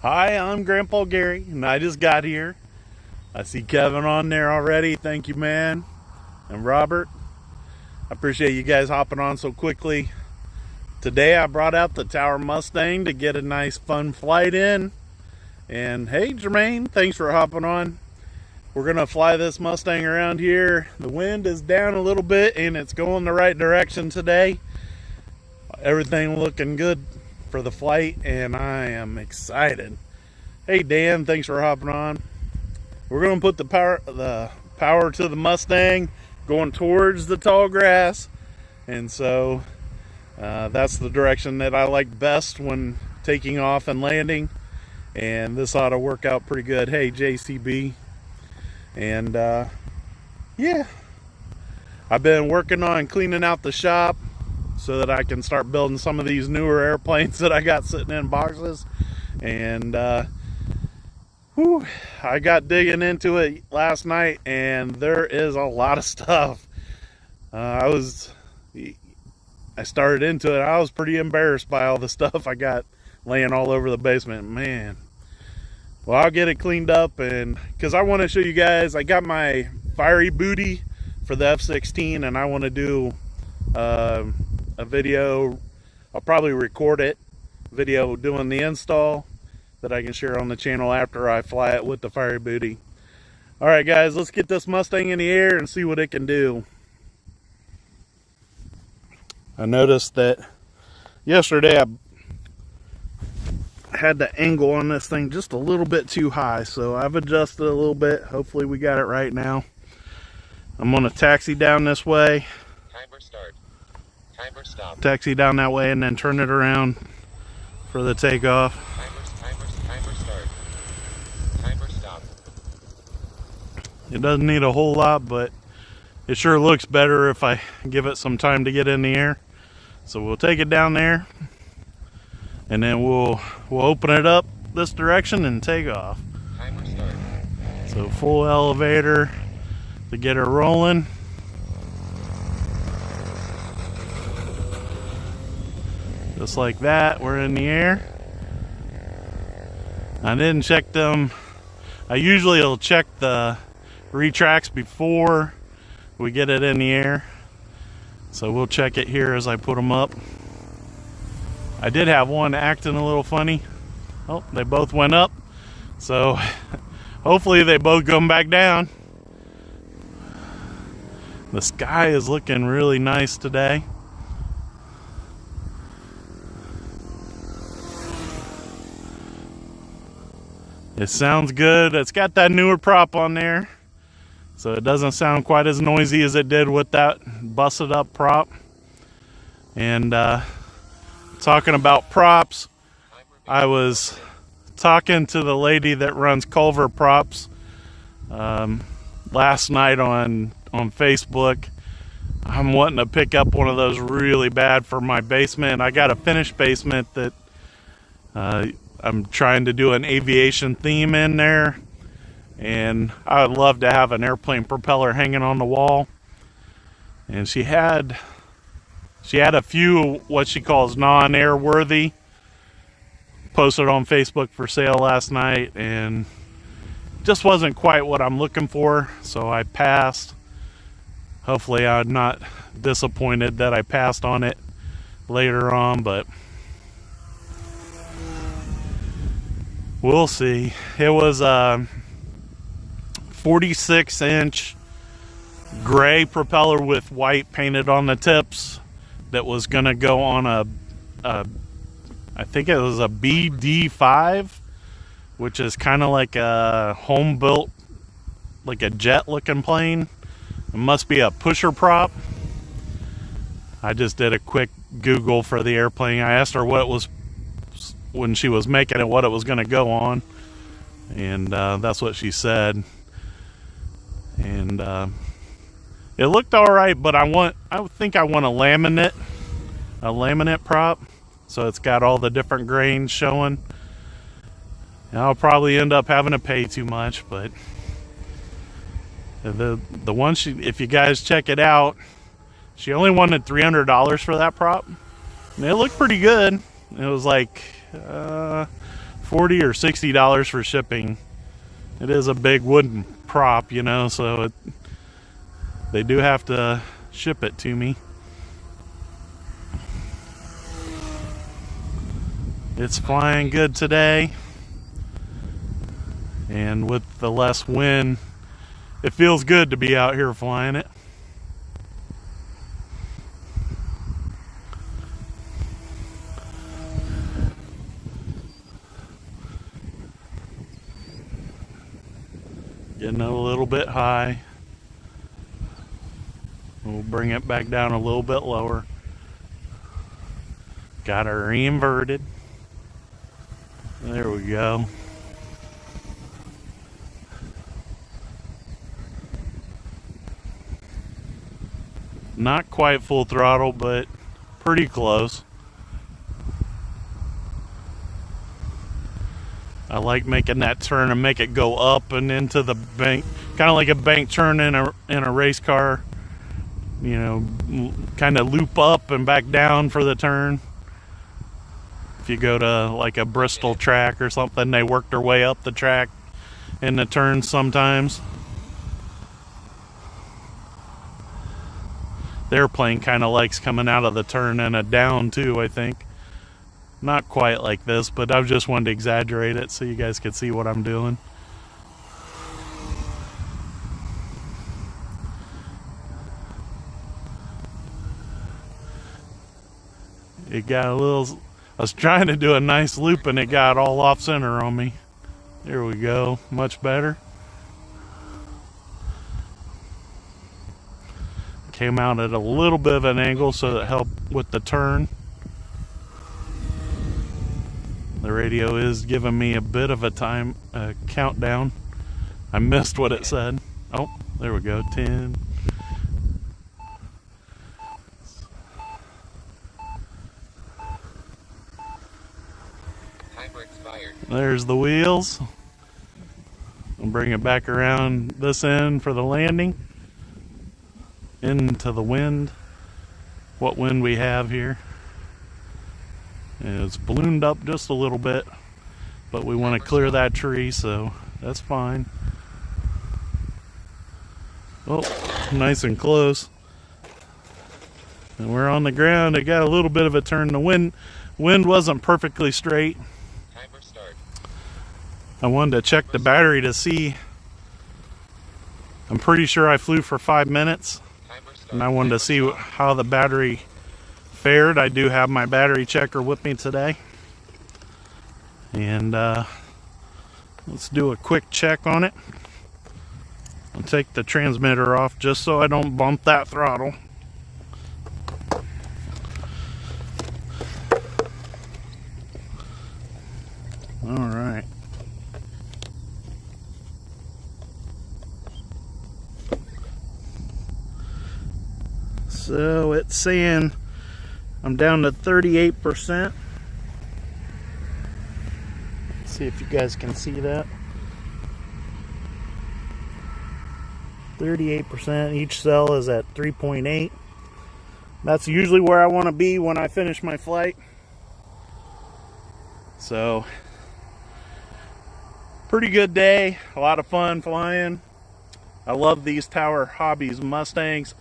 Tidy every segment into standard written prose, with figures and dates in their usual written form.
Hi, I'm Grandpa Gary, and I just got here. I see Kevin on there already. Thank you, man. And Robert. I appreciate you guys hopping on so quickly. Today I brought out the Tower Mustang to get a nice fun flight in. And hey, Jermaine, thanks for hopping on. We're going to fly this Mustang around here. The wind is down a little bit, and it's going the right direction today. Everything looking good for the flight, and I am excited. Hey Dan, thanks for hopping on. We're going to put the power to the Mustang going towards the tall grass, and so that's the direction that I like best when taking off and landing, and this ought to work out pretty good. Hey JCB. And yeah, I've been working on cleaning out the shop so that I can start building some of these newer airplanes that I got sitting in boxes. And I got digging into it last night, and there is a lot of stuff. I started into it. I was pretty embarrassed by all the stuff I got laying all over the basement, man. Well, I'll get it cleaned up, and because I want to show you guys, I got my fiery booty for the F-16, and I want to do a video. I'll probably record it, video doing the install that I can share on the channel after I fly it with the fiery booty. All right, guys, let's get this Mustang in the air and see what it can do. I noticed that yesterday I had the angle on this thing just a little bit too high, so I've adjusted a little bit. Hopefully we got it right now. I'm going to taxi down this way. Timer start. Timer stop. Taxi down that way and then turn it around for the takeoff. Timer start. Timer stop. It doesn't need a whole lot, but it sure looks better if I give it some time to get in the air. So we'll take it down there, and then we'll open it up this direction and take off. Timer start. So full elevator to get her rolling. Just like that, we're in the air. I didn't check them. I usually will check the retracts before we get it in the air. So we'll check it here as I put them up. I did have one acting a little funny. Oh, they both went up. So hopefully they both come back down. The sky is looking really nice today. It sounds good. It's got that newer prop on there, so it doesn't sound quite as noisy as it did with that busted up prop. And talking about props, I was talking to the lady that runs Culver Props last night on Facebook. I'm wanting to pick up one of those really bad for my basement. I got a finished basement that I'm trying to do an aviation theme in there, and I would love to have an airplane propeller hanging on the wall. And she had a few what she calls non-airworthy posted on Facebook for sale last night, and just wasn't quite what I'm looking for, so I passed. Hopefully I'm not disappointed that I passed on it later on, but we'll see. It was a 46-inch gray propeller with white painted on the tips that was going to go on I think it was a BD5, which is kind of like a home-built, like a jet-looking plane. It must be a pusher prop. I just did a quick Google for the airplane. I asked her what it was when she was making it, what it was going to go on, and that's what she said. And it looked all right, but I think I want a laminate prop, so it's got all the different grains showing. And I'll probably end up having to pay too much, but the one if you guys check it out, she only wanted $300 for that prop, and it looked pretty good. It was like $40 or $60 for shipping. It is a big wooden prop, you know, so they do have to ship it to me. It's flying good today, and with the less wind, it feels good to be out here flying it. Getting a little bit high. We'll bring it back down a little bit lower. Got her inverted. There we go. Not quite full throttle, but pretty close. I like making that turn and make it go up and into the bank, kind of like a bank turn in a race car. You know, kind of loop up and back down for the turn. If you go to like a Bristol track or something, they work their way up the track in the turns sometimes. The airplane kind of likes coming out of the turn and a down too, I think. Not quite like this, but I just wanted to exaggerate it so you guys could see what I'm doing. It got a little... I was trying to do a nice loop and it got all off center on me. There we go. Much better. Came out at a little bit of an angle so it helped with the turn. The radio is giving me a bit of a time countdown. I missed what it said. Oh, there we go. 10. There's the wheels. I'll bring it back around this end for the landing. Into the wind. What wind we have here. It's ballooned up just a little bit, but we want to clear that tree, so that's fine. Oh, nice and close. And we're on the ground. It got a little bit of a turn. The wind wasn't perfectly straight. I wanted to check the battery to see. I'm pretty sure I flew for 5 minutes, and I wanted to see how the battery fared. I do have my battery checker with me today, and let's do a quick check on it. I'll take the transmitter off just so I don't bump that throttle. All right. So it's saying I'm down to 38%. Let's see if you guys can see that. 38%. Each cell is at 3.8. That's usually where I want to be when I finish my flight. So, pretty good day. A lot of fun flying. I love these Tower Hobbies Mustangs.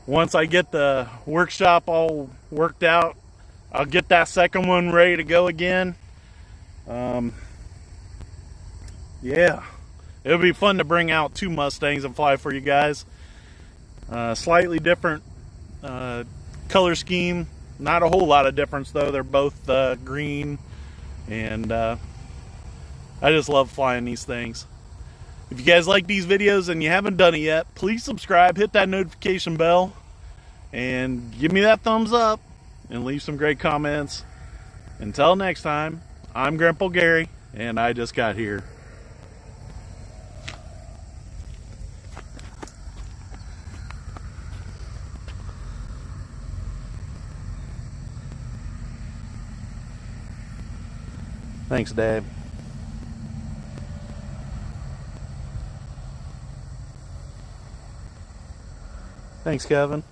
Once I get the workshop all worked out, I'll get that second one ready to go again. Yeah, it'll be fun to bring out 2 Mustangs and fly for you guys. Slightly different color scheme. Not a whole lot of difference though. They're both green, and I just love flying these things. If you guys like these videos and you haven't done it yet, please subscribe, hit that notification bell, and give me that thumbs up, and leave some great comments. Until next time, I'm Grandpa Gary, and I just got here. Thanks, Dave. Thanks, Kevin.